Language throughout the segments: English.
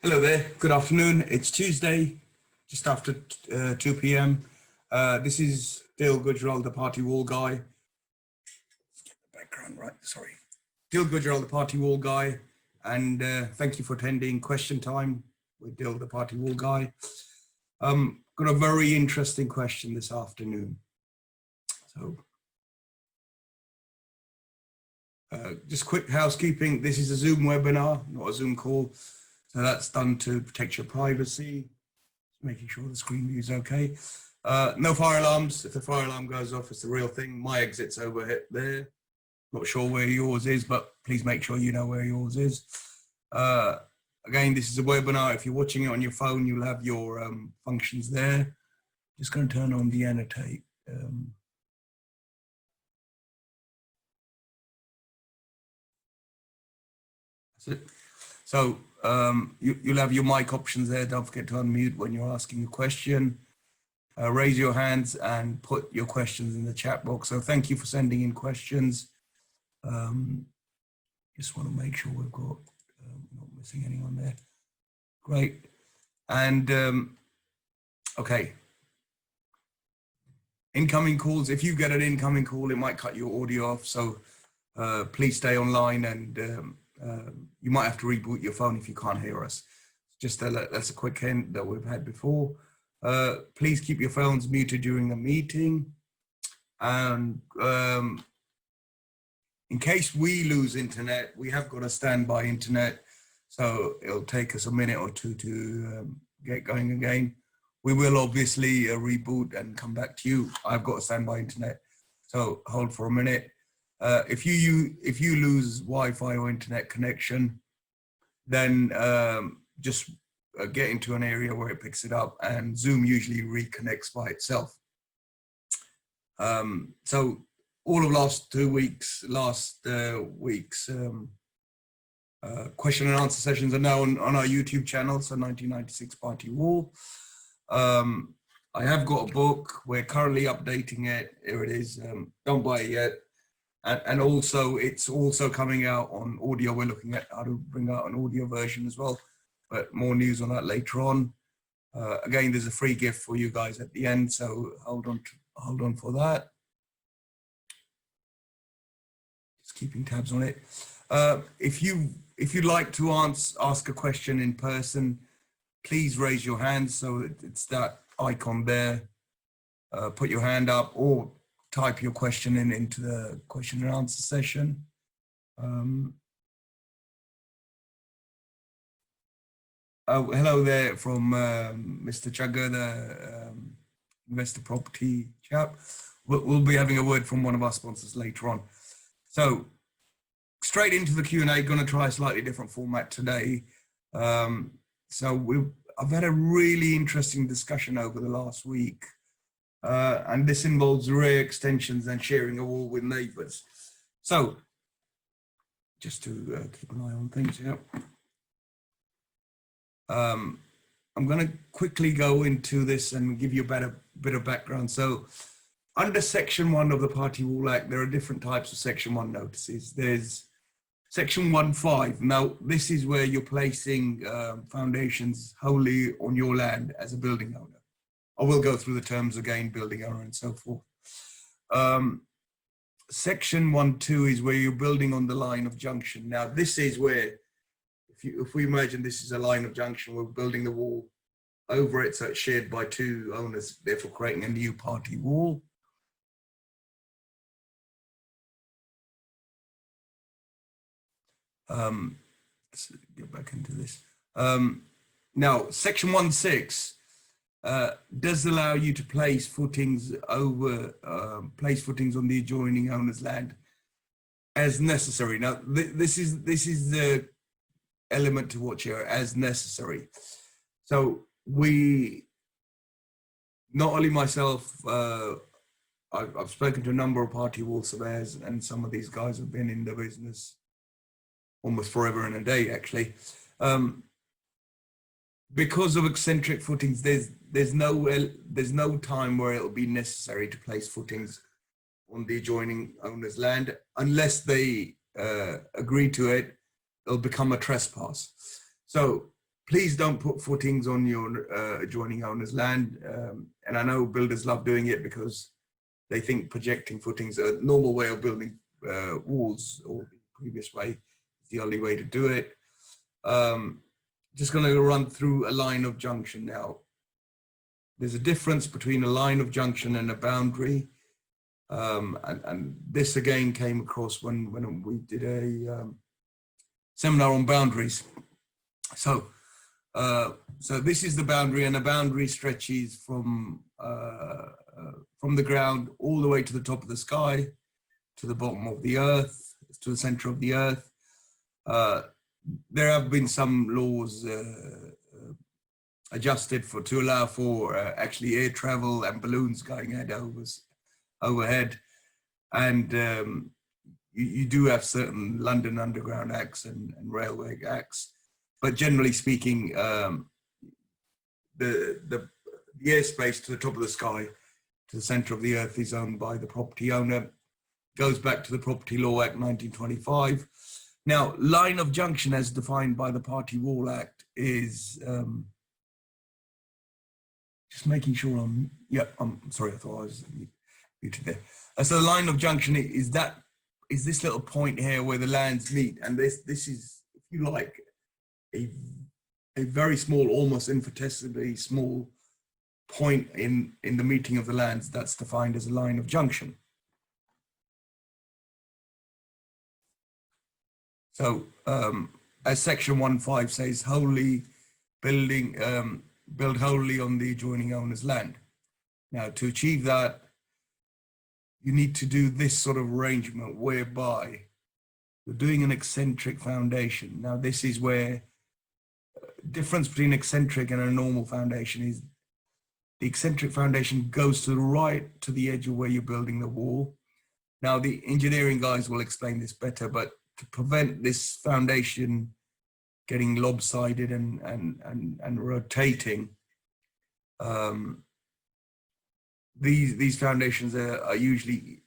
Hello there, good afternoon. It's Tuesday, just after 2 p.m. This is Dale Gujral, the Party Wall guy. Get the background right, sorry. Dale Gujral, the Party Wall guy, and thank you for attending Question Time with Dale, the Party Wall guy. Got a very interesting question this afternoon. So, just quick housekeeping. This is a Zoom webinar, not a Zoom call. So that's done to protect your privacy, making sure the screen view is okay. No fire alarms. If the fire alarm goes off, it's the real thing. My exit's over there. Not sure where yours is, but please make sure you know where yours is. Again, this is a webinar. If you're watching it on your phone, you'll have your functions there. Just going to turn on the annotate. That's it. So you'll have your mic options there. Don't forget to unmute when you're asking a question. Raise your hands and put your questions in the chat box. So thank you for sending in questions. Just want to make sure we've got, not missing anyone there. Great. And okay. Incoming calls. If you get an incoming call, it might cut your audio off. So please stay online, and you might have to reboot your phone if you can't hear us. Just that's a quick hint that we've had before. Please keep your phones muted during the meeting. And in case we lose internet, we have got a standby internet. So it'll take us a minute or two to get going again. We will obviously reboot and come back to you. I've got a standby internet, so hold for a minute. If you lose Wi-Fi or internet connection, then just get into an area where it picks it up, and Zoom usually reconnects by itself. So all of last week's question and answer sessions are now on our YouTube channel, so 1996 Party Wall. I have got a book. We're currently updating it. Here it is. Don't buy it yet. And also, it's also coming out on audio. We're looking at how to bring out an audio version as well, but more news on that later on. Again, there's a free gift for you guys at the end, so hold on for that. Just keeping tabs on it. If you'd like to ask a question in person, please raise your hand. So it's that icon there. Put your hand up, or type your question into the question and answer session. Oh, hello there from Mr. Chugger, the investor property chap. We'll be having a word from one of our sponsors later on. So straight into the Q&A, going to try a slightly different format today. So I've had a really interesting discussion over the last week. And this involves array extensions and sharing a wall with neighbors. So just to keep an eye on things here. I'm going to quickly go into this and give you a bit of background. So under Section 1 of the Party Wall Act, there are different types of Section 1 notices. There's Section 1.5. Now, this is where you're placing foundations wholly on your land as a building owner. I will go through the terms again, building owner and so forth. Section 1.2 is where you're building on the line of junction. Now, this is where, if we imagine this is a line of junction, we're building the wall over it, so it's shared by two owners, therefore creating a new party wall. Let's get back into this. Now, Section 1.6 does allow you to place footings on the adjoining owner's land as necessary. Now, this is the element to watch here, as necessary. So not only myself, I've spoken to a number of party wall surveyors, and some of these guys have been in the business almost forever and a day, actually. Because of eccentric footings, there's no time where it'll be necessary to place footings on the adjoining owner's land unless they agree to it. It'll become a trespass. So please don't put footings on your adjoining owner's land. And I know builders love doing it because they think projecting footings, a normal way of building walls, or the previous way, is the only way to do it. Just going to run through a line of junction now. There's a difference between a line of junction and a boundary. And this again came across when we did a seminar on boundaries. So this is the boundary, and the boundary stretches from the ground all the way to the top of the sky, to the bottom of the earth, to the center of the earth. There have been some laws adjusted to allow for actually air travel and balloons going overhead, and you do have certain London Underground acts and railway acts, but generally speaking, the airspace to the top of the sky, to the center of the earth, is owned by the property owner. Goes back to the Property Law Act 1925. Now, line of junction as defined by the Party Wal Act is, just making sure I'm sorry, I thought I was muted there. So the line of junction is this little point here where the lands meet, and this is, if you like, a very small, almost infinitesimally small point in the meeting of the lands that's defined as a line of junction. So as section 1.5 says, build wholly on the adjoining owner's land. Now, to achieve that, you need to do this sort of arrangement whereby you're doing an eccentric foundation. Now, this is where difference between eccentric and a normal foundation is the eccentric foundation goes to the right, to the edge of where you're building the wall. Now, the engineering guys will explain this better, but to prevent this foundation getting lopsided and rotating, these foundations are usually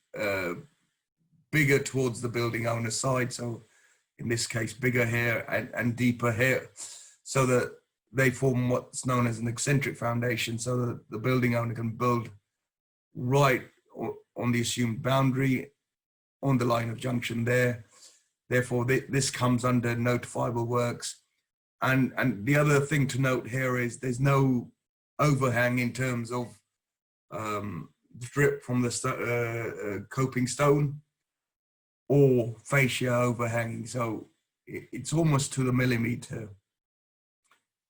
bigger towards the building owner's side. So in this case, bigger here and deeper here, so that they form what's known as an eccentric foundation, so that the building owner can build right on the assumed boundary, on the line of junction there. Therefore, this comes under notifiable works. And the other thing to note here is there's no overhang in terms of drip from the coping stone or fascia overhanging. So it's almost to the millimeter.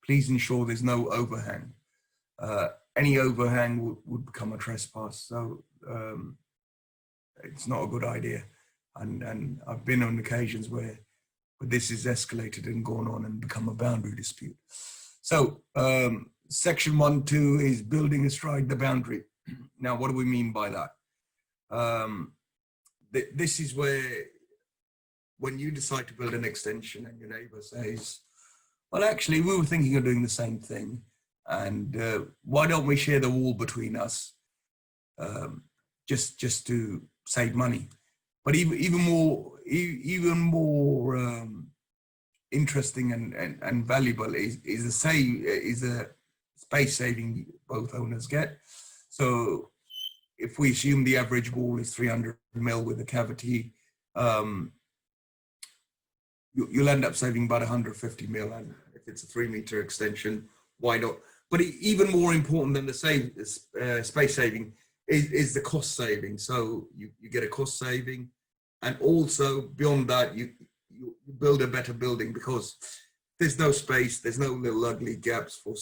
Please ensure there's no overhang. Any overhang would become a trespass. So it's not a good idea. And I've been on occasions where this is escalated and gone on and become a boundary dispute. So section 1.2 is building astride the boundary. Now, what do we mean by that? This is where, when you decide to build an extension and your neighbor says, well, actually, we were thinking of doing the same thing, and why don't we share the wall between us, just to save money? But even more interesting and valuable is a space saving both owners get. So if we assume the average wall is 300 mil with a cavity, you'll end up saving about 150 mil. And if it's a 3-meter extension, why not? But even more important than the space saving is the cost saving. So you get a cost saving, and also beyond that, you build a better building, because there's no space, there's no little ugly gaps for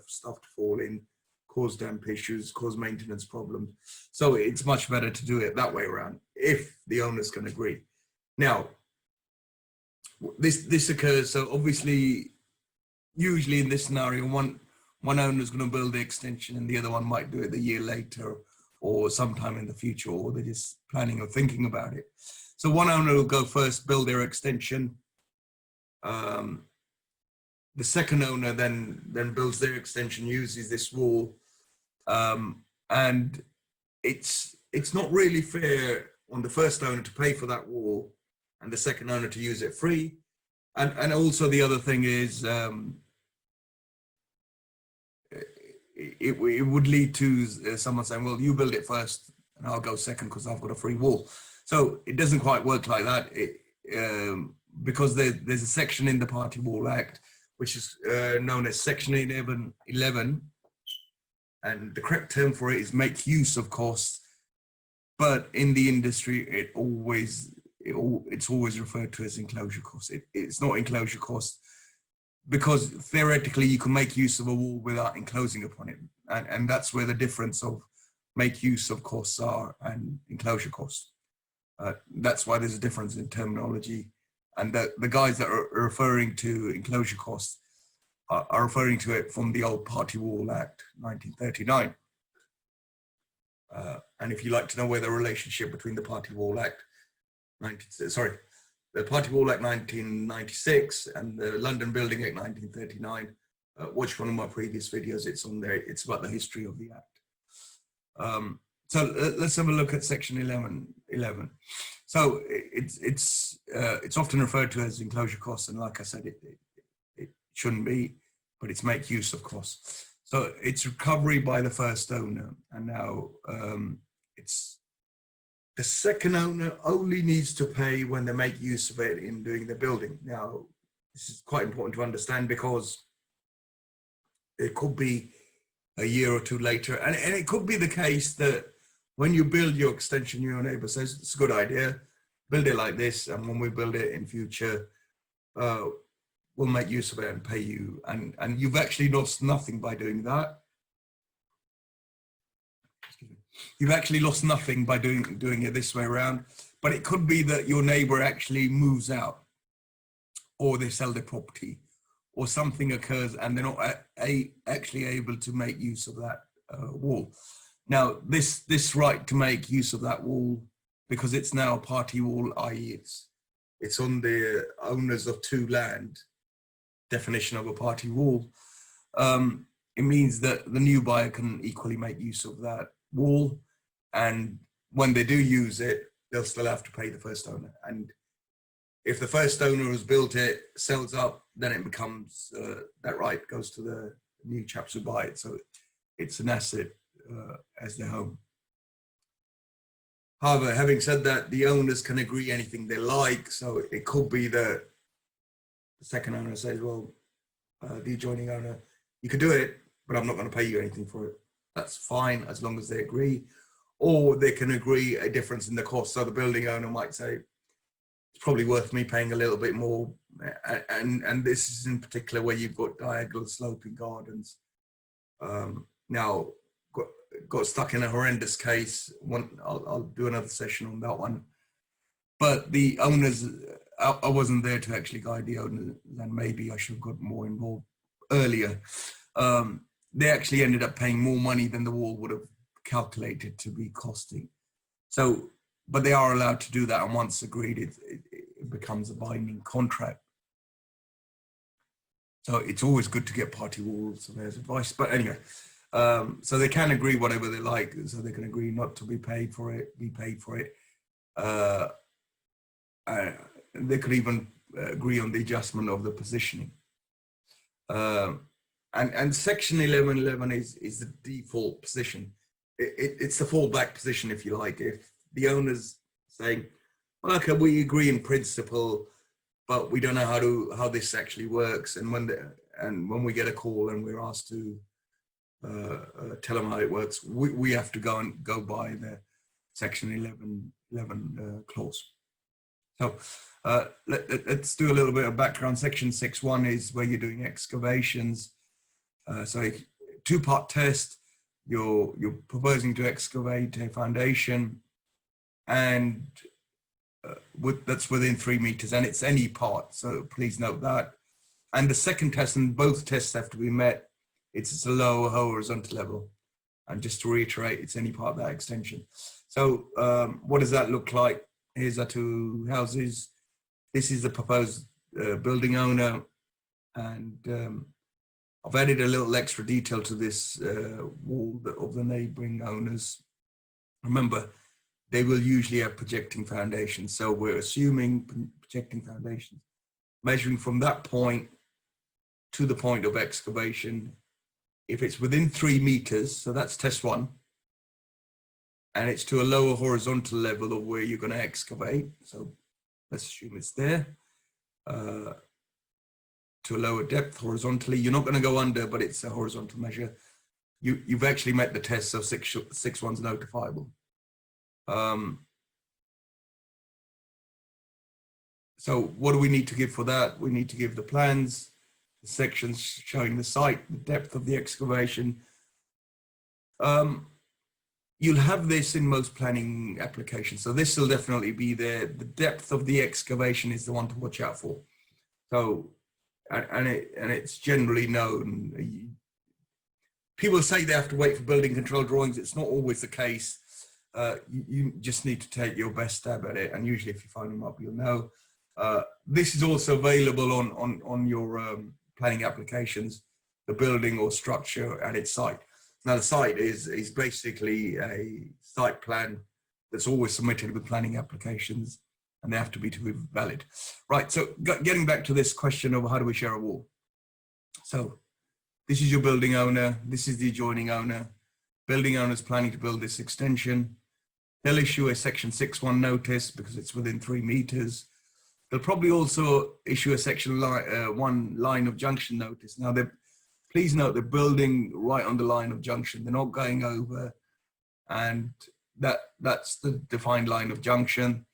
stuff to fall in, cause damp issues, cause maintenance problems. So it's much better to do it that way around, if the owners can agree. Now, this occurs, so obviously, usually in this scenario, one owner is going to build the extension and the other one might do it a year later or sometime in the future, or they're just planning or thinking about it. So one owner will go first, build their extension. The second owner then builds their extension, uses this wall, and it's not really fair on the first owner to pay for that wall and the second owner to use it free. And also the other thing is, it would lead to someone saying, well, you build it first and I'll go second because I've got a free wall. So it doesn't quite work like that. Because there's a section in the Party Wal Act, which is known as Section 1111, and the correct term for it is make use of costs. But in the industry, it's always referred to as enclosure costs. It's not enclosure costs because theoretically you can make use of a wall without enclosing upon it, and that's where the difference of make use of costs are and enclosure costs. That's why there's a difference in terminology, and the guys that are referring to enclosure costs are referring to it from the old Party Wal Act 1939. And if you'd like to know where the relationship between the Party Wal Act the Party Wal Act 1996 and the London Building Act 1939, watch one of my previous videos, it's on there. It's about the history of the Act. So let's have a look at Section 1111. So it's often referred to as enclosure costs, and like I said, it shouldn't be, but it's make use of costs. So it's recovery by the first owner, and now it's the second owner only needs to pay when they make use of it in doing the building. Now, this is quite important to understand because it could be a year or two later, and it could be the case that when you build your extension, your neighbor says, it's a good idea, build it like this, and when we build it in future, we'll make use of it and pay you. And you've actually lost nothing by doing that. You've actually lost nothing by doing it this way around, but it could be that your neighbor actually moves out, or they sell their property, or something occurs and they're not actually able to make use of that wall. Now, this right to make use of that wall, because it's now a party wall, i.e. it's on the owners of two land definition of a party wall, it means that the new buyer can equally make use of that wall, and when they do use it, they'll still have to pay the first owner. And if the first owner who's built it sells up, then it becomes that right goes to the new chaps who buy it. So it's an asset as their home. However, having said that, the owners can agree anything they like. So it could be that the second owner says, well, the adjoining owner, you could do it, but I'm not going to pay you anything for it. That's fine as long as they agree. Or they can agree a difference in the cost. So the building owner might say, it's probably worth me paying a little bit more. And this is in particular where you've got diagonal sloping gardens. Now, got stuck in a horrendous case. I'll do another session on that one. But the owners, I wasn't there to actually guide the owners, and maybe I should have got more involved earlier. They actually ended up paying more money than the wall would have calculated to be costing. So, but they are allowed to do that, and once agreed, it becomes a binding contract. So it's always good to get party walls, so there's advice. But anyway, so they can agree whatever they like, so they can agree not to be paid for it, be paid for it. They could even agree on the adjustment of the positioning. And Section 1111 is the default position. It's the fallback position, if you like. If the owner's saying, well, okay, we agree in principle, but we don't know how this actually works, and when we get a call and we're asked to tell them how it works, we have to go by the Section 1111 clause. So let's do a little bit of background. Section 6.1 is where you're doing excavations. So a two-part test. You're proposing to excavate a foundation, and that's within 3 meters, and it's any part. So please note that. And the second test, and both tests have to be met. It's a low horizontal level, and just to reiterate, it's any part of that extension. So what does that look like? Here's our two houses. This is the proposed building owner, and I've added a little extra detail to this wall of the neighboring owners. Remember, they will usually have projecting foundations. So we're assuming projecting foundations, measuring from that point to the point of excavation if it's within 3 meters, so that's test one, and it's to a lower horizontal level of where you're going to excavate. So let's assume it's there. To a lower depth horizontally. You're not going to go under, but it's a horizontal measure. You've actually met the test, so 6.1's notifiable. So what do we need to give for that? We need to give the plans, the sections showing the site, the depth of the excavation. You'll have this in most planning applications. So this will definitely be there. The depth of the excavation is the one to watch out for. So, and it's generally known. People say they have to wait for building control drawings. It's not always the case. You just need to take your best stab at it. And usually if you find them up, you'll know. This is also available on your planning applications, the building or structure at its site. Now the site is basically a site plan that's always submitted with planning applications, and they have to be valid. Right, so getting back to this question of how do we share a wall? So this is your building owner, this is the adjoining owner. Building owner is planning to build this extension. They'll issue a section 6.1 notice because it's within 3 meters. They'll probably also issue a section 1 line of junction notice. Now, please note they're building right on the line of junction. They're not going over, and that's the defined line of junction.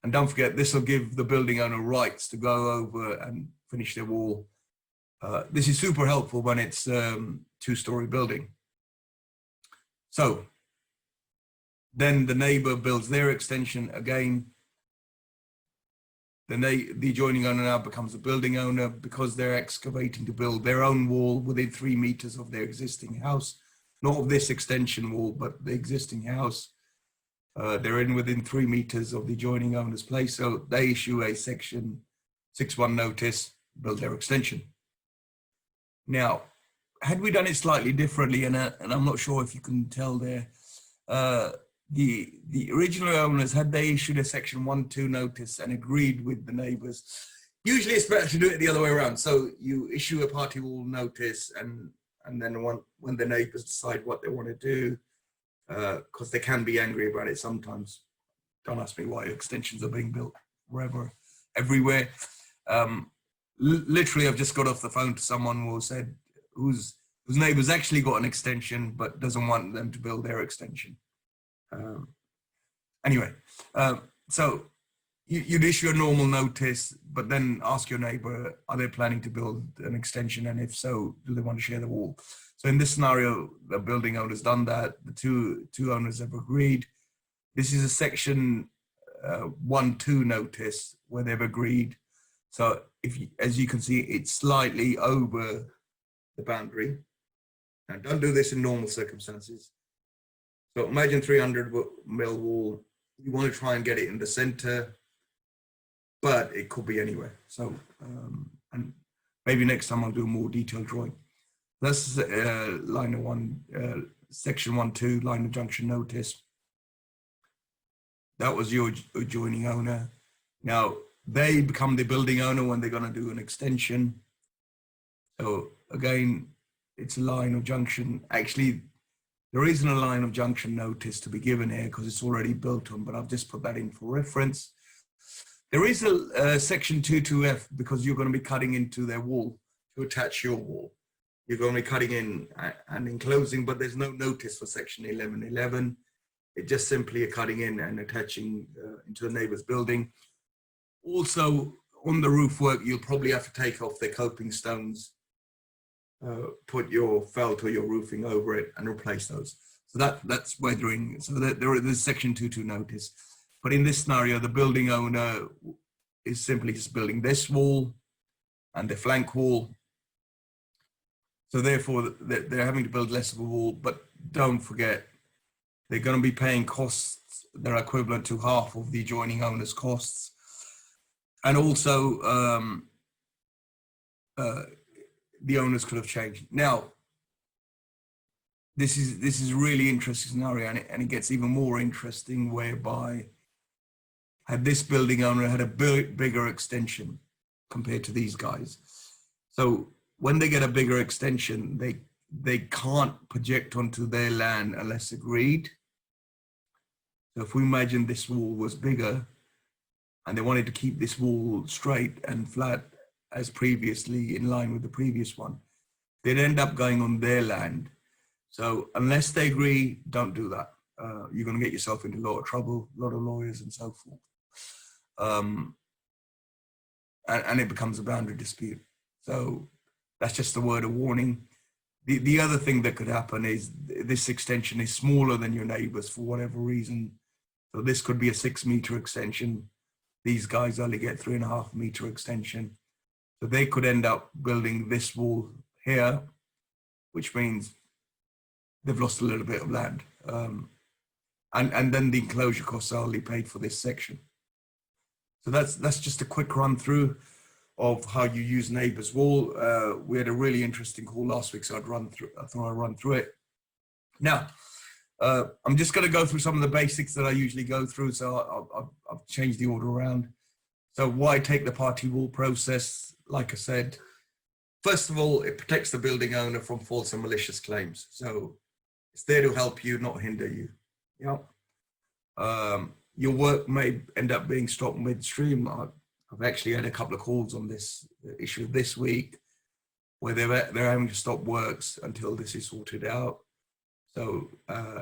And don't forget, this will give the building owner rights to go over and finish their wall. This is super helpful when it's 2-story building. So then the neighbor builds their extension again. The adjoining owner now becomes a building owner because they're excavating to build their own wall within 3 meters of their existing house, not of this extension wall, but the existing house. They're within 3 meters of the adjoining owner's place, so they issue a section 6.1 notice, build their extension. Now, had we done it slightly differently, and I'm not sure if you can tell there, the original owners, had they issued a section 1.2 notice and agreed with the neighbors, usually it's better to do it the other way around. So you issue a party wall notice, and then when the neighbors decide what they want to do, because they can be angry about it sometimes. Don't ask me why extensions are being built wherever, everywhere. Literally, I've just got off the phone to someone who said whose neighbor's actually got an extension but doesn't want them to build their extension. Anyway, so you'd issue a normal notice, but then ask your neighbor, are they planning to build an extension? And if so, do they want to share the wall? So in this scenario, the building owner's done that. The two owners have agreed. This is a section 1.2 notice where they've agreed. So as you can see, it's slightly over the boundary. Now don't do this in normal circumstances. So imagine 300 mil wall. You want to try and get it in the center, but it could be anywhere. So, and maybe next time I'll do a more detailed drawing. That's line of 1, section 1.2, line of junction notice. That was your adjoining owner. Now they become the building owner when they're going to do an extension. So again, it's a line of junction. Actually, there isn't a line of junction notice to be given here because it's already built on, but I've just put that in for reference. There is a section 2.2f because you're going to be cutting into their wall to attach your wall. You're going to be cutting in and enclosing, but there's no notice for section 11.11. It's just simply a cutting in and attaching into the neighbor's building. Also, on the roof work, you'll probably have to take off their coping stones, put your felt or your roofing over it and replace those. So that's weathering. So there's section 2.2 notice. But in this scenario, the building owner is simply just building this wall and the flank wall. So therefore, they're having to build less of a wall, but don't forget, they're going to be paying costs that are equivalent to half of the adjoining owner's costs. And also, the owners could have changed. Now, this is a really interesting scenario, and it gets even more interesting whereby had this building owner had a bigger extension compared to these guys. So when they get a bigger extension, they can't project onto their land unless agreed. So if we imagine this wall was bigger and they wanted to keep this wall straight and flat as previously in line with the previous one, they'd end up going on their land. So unless they agree, don't do that. You're going to get yourself into a lot of trouble, a lot of lawyers and so forth. And it becomes a boundary dispute. So that's just a word of warning. The other thing that could happen is this extension is smaller than your neighbors for whatever reason. So this could be a 6 meter extension. These guys only get 3.5 meter extension. So they could end up building this wall here, which means they've lost a little bit of land. And then the enclosure costs are only paid for this section. So that's just a quick run through of how you use neighbor's wall. We had a really interesting call last week, so I thought I'd run through it. Now, I'm just going to go through some of the basics that I usually go through. So I've changed the order around. So why take the party wall process? Like I said, first of all, it protects the building owner from false and malicious claims. So it's there to help you, not hinder you. Your work may end up being stopped midstream. I've actually had a couple of calls on this issue this week where they're having to stop works until this is sorted out. So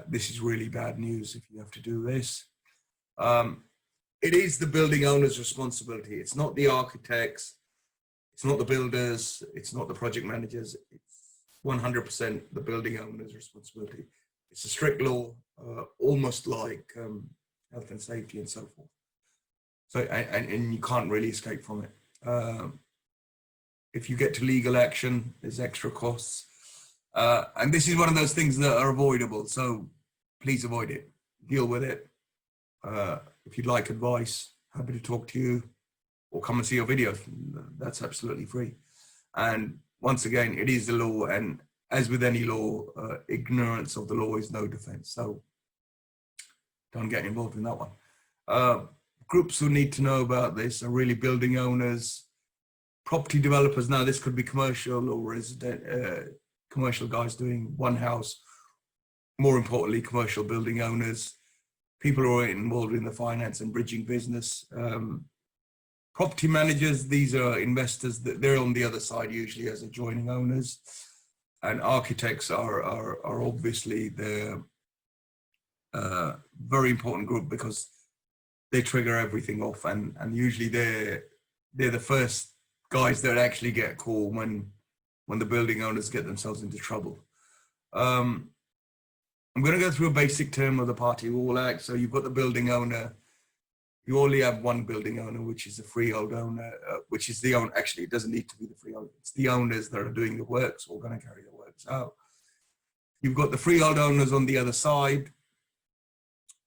this is really bad news if you have to do this. It is the building owner's responsibility. It's not the architects, it's not the builders, it's not the project managers. It's 100% the building owner's responsibility. It's a strict law, almost like health and safety and so forth. So, and you can't really escape from it. If you get to legal action, there's extra costs. And this is one of those things that are avoidable. So please avoid it, deal with it. If you'd like advice, happy to talk to you or come and see your video. That's absolutely free. And once again, it is the law. And as with any law, ignorance of the law is no defense. So don't get involved in that one. Groups who need to know about this are really building owners, property developers. Now this could be commercial or resident, commercial guys doing one house. More importantly, commercial building owners, people who are involved in the finance and bridging business. Property managers, these are investors, that they're on the other side usually as adjoining owners. And architects are obviously the very important group because they trigger everything off, and usually they're the first guys that actually get a call when the building owners get themselves into trouble. I'm going to go through a basic term of the Party Wal Act. So you've got the building owner. You only have one building owner, which is the freehold owner, which is the owner. Actually, it doesn't need to be the freehold. It's the owners that are doing the works or going to carry the works out. You've got the freehold owners on the other side,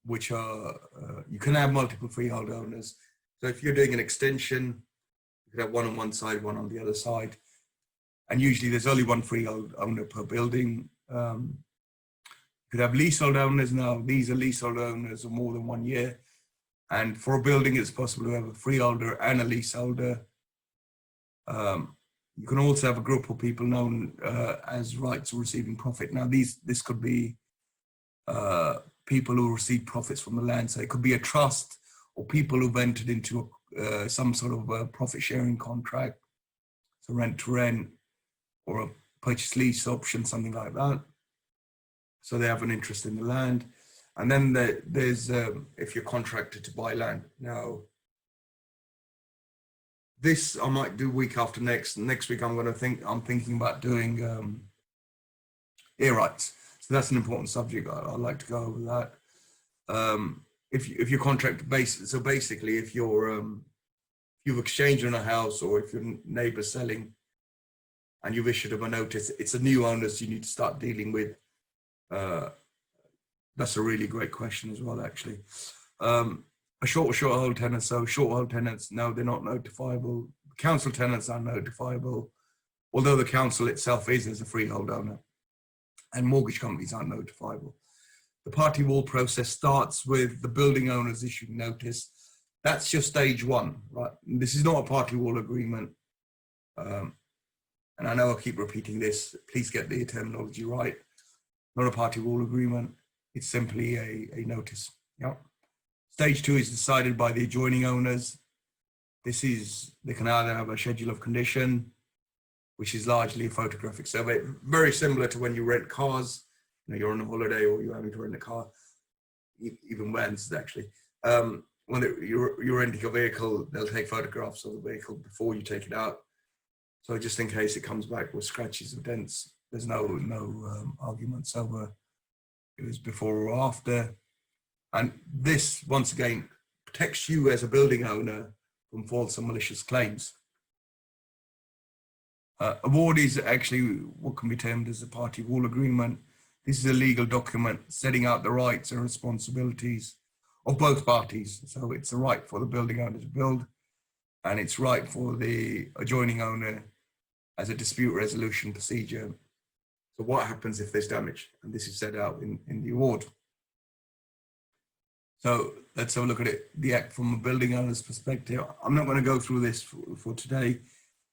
which are, you can have multiple freehold owners. So if you're doing an extension, you could have one on one side, one on the other side. And usually there's only one freehold owner per building. You could have leasehold owners. Now, these are leasehold owners of more than 1 year. And for a building, it's possible to have a freeholder and a leaseholder. You can also have a group of people known as rights of receiving profit. Now, this could be people who receive profits from the land. So it could be a trust or people who've entered into some sort of a profit sharing contract, so rent to rent or a purchase lease option, something like that. So they have an interest in the land. And then there's if you're contracted to buy land. Now, this I might do week after next. Next week I'm thinking about doing air rights. So that's an important subject. I'd like to go over that. If you're contract based, so basically if you've exchanged on a house or if your neighbour's selling and you've issued them a notice, it's a new owners you need to start dealing with. That's a really great question as well, actually. A short hold tenant. So short hold tenants, no, they're not notifiable. Council tenants are notifiable, although the council itself is as a freehold owner, and mortgage companies aren't notifiable. The Party Wal process starts with the building owners issuing notice. That's your stage one, right? This is not a Party Wal agreement. and I know I keep repeating this, please get the terminology right. Not a party wall agreement. It's simply a notice. Yep. Stage 2 is decided by the adjoining owners. They can either have a schedule of condition, which is largely a photographic survey, very similar to when you rent cars. You're on a holiday or you're having to rent a car, even vans actually. When you're renting a vehicle, they'll take photographs of the vehicle before you take it out. So just in case it comes back with scratches or dents, there's no arguments over it was before or after. And this, once again, protects you as a building owner from false and malicious claims. Award is actually what can be termed as a party wall agreement. This is a legal document setting out the rights and responsibilities of both parties. So it's a right for the building owner to build, and it's right for the adjoining owner as a dispute resolution procedure. So what happens if there's damage? And this is set out in the award. So let's have a look at it, the act from a building owner's perspective. I'm not going to go through this for today.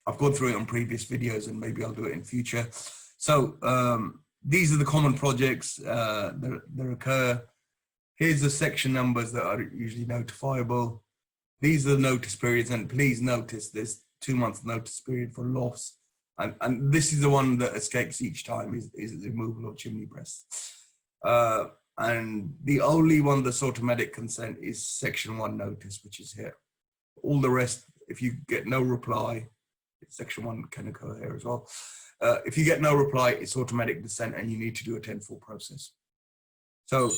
I've gone through it on previous videos and maybe I'll do it in future. So these are the common projects that occur. Here's the section numbers that are usually notifiable. These are the notice periods, and please notice there's 2 month notice period for loss. And this is the one that escapes each time is the removal of chimney breasts. And the only one that's automatic consent is section 1 notice, which is here. All the rest, if you get no reply, section 1 can occur here as well. If you get no reply, it's automatic consent and you need to do a 10-4 process. So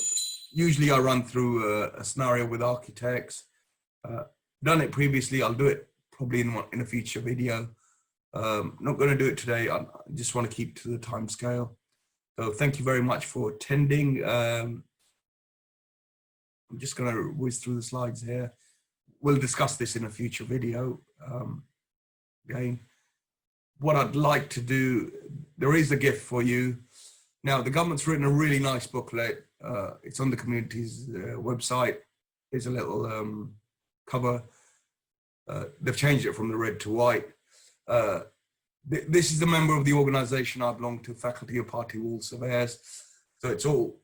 usually I run through a scenario with architects. Done it previously, I'll do it probably in a future video. Not going to do it today. I just want to keep to the time scale. So thank you very much for attending. I'm just going to whiz through the slides here. We'll discuss this in a future video. Again, what I'd like to do, there is a gift for you. Now, the government's written a really nice booklet. It's on the community's website. There's a little cover. They've changed it from the red to white. This is a member of the organization I belong to, Faculty of Party Wal Surveyors. So it's all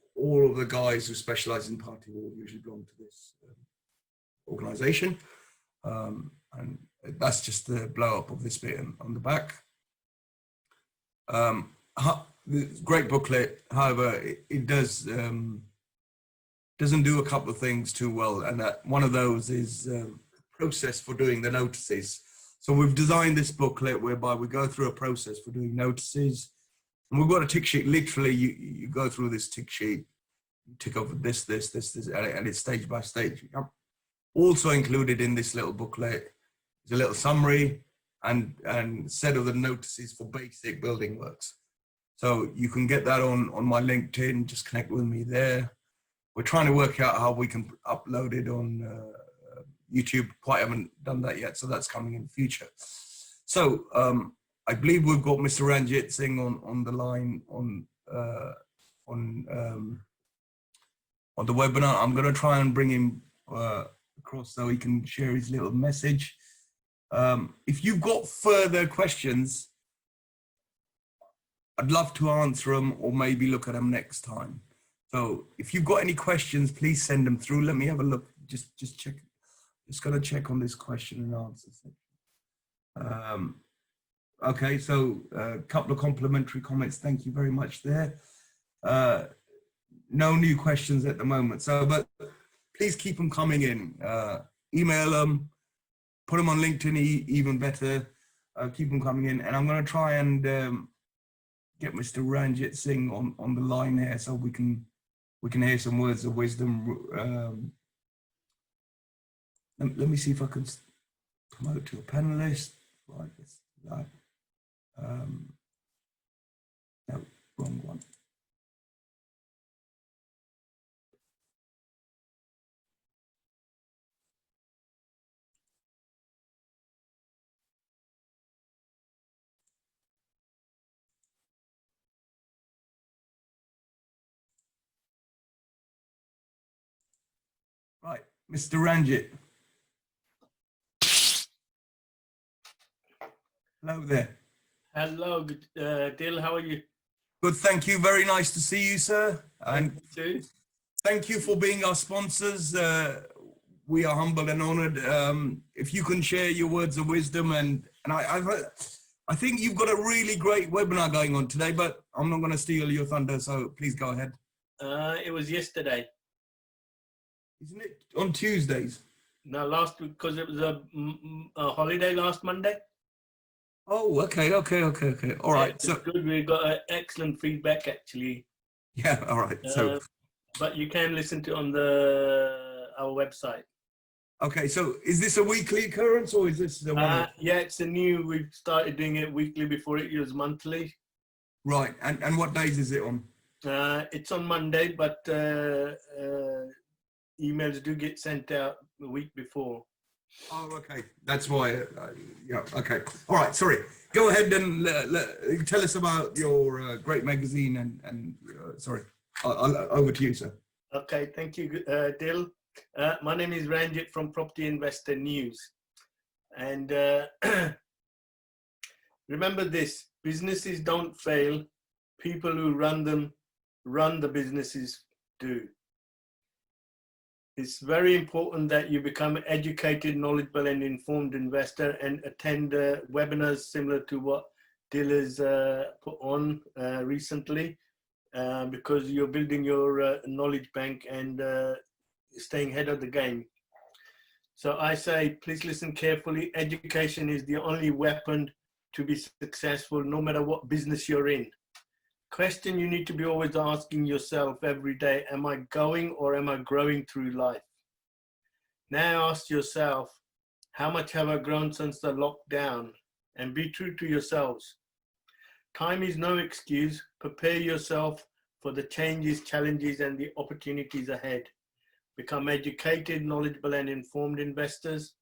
of the guys who specialize in party wall usually belong to this organization. And that's just the blow up of this bit on the back. Great booklet. However, it does doesn't do a couple of things too well, and one of those is process for doing the notices. So we've designed this booklet whereby we go through a process for doing notices, and we've got a tick sheet. Literally, you go through this tick sheet, you tick over this, and it's stage by stage. Also included in this little booklet is a little summary and set of the notices for basic building works. So you can get that on my LinkedIn, just connect with me there. We're trying to work out how we can upload it on YouTube. Quite haven't done that yet, so that's coming in the future. So I believe we've got Mr. Ranjit Singh on the line on the webinar. I'm going to try and bring him across so he can share his little message. If you've got further questions, I'd love to answer them or maybe look at them next time. So if you've got any questions, please send them through. Let me have a look. Just check. Just going to check on this question and answer section. Okay, so a couple of complimentary comments. Thank you very much there. No new questions at the moment. So, but please keep them coming in. Email them, put them on LinkedIn, even better. Keep them coming in. And I'm going to try and get Mr. Ranjit Singh on the line here so we can hear some words of wisdom. Let me see if I can promote to a panelist. Right, let's do that. No, wrong one. Right, Mr. Ranjit. Hello there. Hello, Dil. How are you? Good, thank you. Very nice to see you, sir. And You too. thank you for being our sponsors. We are humbled and honored. If you can share your words of wisdom, and I think you've got a really great webinar going on today, but I'm not going to steal your thunder, so please go ahead. It was yesterday. Isn't it on Tuesdays? No, last week, because it was a holiday last Monday. Oh, okay. All right. Yeah, so good. We got excellent feedback, actually. Yeah. All right. So, but you can listen to it on our website. Okay. So, is this a weekly occurrence or is this the one? Yeah, it's a new. We've started doing it weekly. Before it was monthly. Right. And what days is it on? It's on Monday, but emails do get sent out the week before. Oh, okay. That's why. Yeah. Okay. All right. Sorry. Go ahead and tell us about your great magazine and sorry. Over to you, sir. Okay. Thank you, Dil. My name is Ranjit from Property Investor News. And remember this, businesses don't fail. People who run the businesses do. It's very important that you become an educated, knowledgeable and informed investor and attend webinars similar to what Dil has put on recently because you're building your knowledge bank and staying ahead of the game. So I say, please listen carefully. Education is the only weapon to be successful, no matter what business you're in. Question you need to be always asking yourself every day, am I going or am I growing through life? Now ask yourself, how much have I grown since the lockdown? And be true to yourselves. Time is no excuse. Prepare yourself for the changes, challenges, and the opportunities ahead. Become educated, knowledgeable, and informed investors.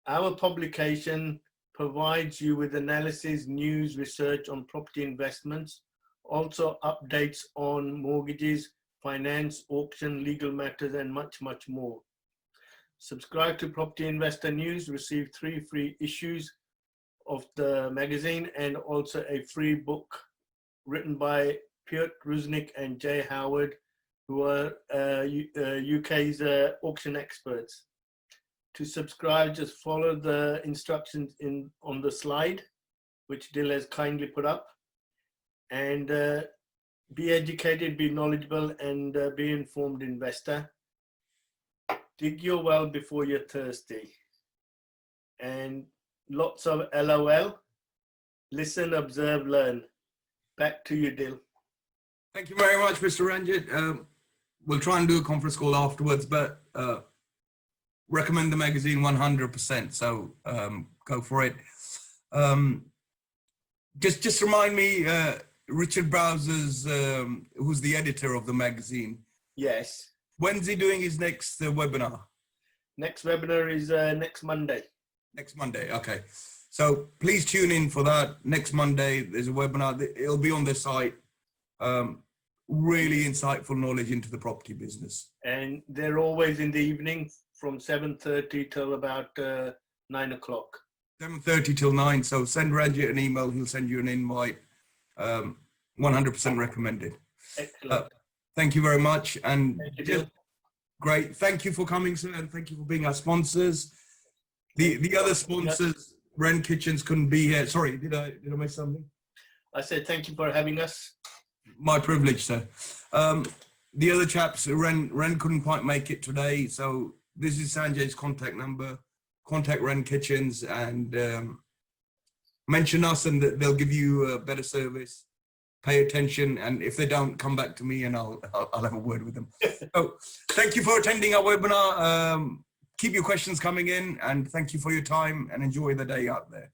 Our publication provides you with analysis, news, research on property investments, also updates on mortgages, finance, auction, legal matters, and much, much more. Subscribe to Property Investor News, receive 3 free issues of the magazine and also a free book written by Piotr Rusnik and Jay Howard, who are UK's auction experts. To subscribe, just follow the instructions on the slide, which Dil has kindly put up. And be educated, be knowledgeable, and be informed investor. Dig your well before you're thirsty. And lots of LOL. Listen, observe, learn. Back to you, Dil. Thank you very much, Mr. Ranjit. We'll try and do a conference call afterwards, but recommend the magazine 100%. So go for it. Just remind me, Richard Browser's, who's the editor of the magazine. Yes. When's he doing his next webinar? Next webinar is next Monday. Next Monday, okay. So please tune in for that. Next Monday, there's a webinar. It'll be on their site. Really insightful knowledge into the property business. And they're always in the evening from 7:30 till about 9 o'clock. 7:30 till 9. So send Ranjit an email. He'll send you an invite. 100% recommended. Excellent. Thank you very much. And Thank you, Dil. Great. Thank you for coming, sir, and thank you for being our sponsors. The other sponsors, Wren Kitchens, couldn't be here. Sorry, did I miss something? I said thank you for having us. My privilege, sir. The other chaps, Wren couldn't quite make it today, so this is Sanjay's contact number. Contact Wren Kitchens and mention us, and they'll give you a better service. Pay attention, and if they don't, come back to me, and I'll have a word with them. So, thank you for attending our webinar. Keep your questions coming in, and thank you for your time, and enjoy the day out there.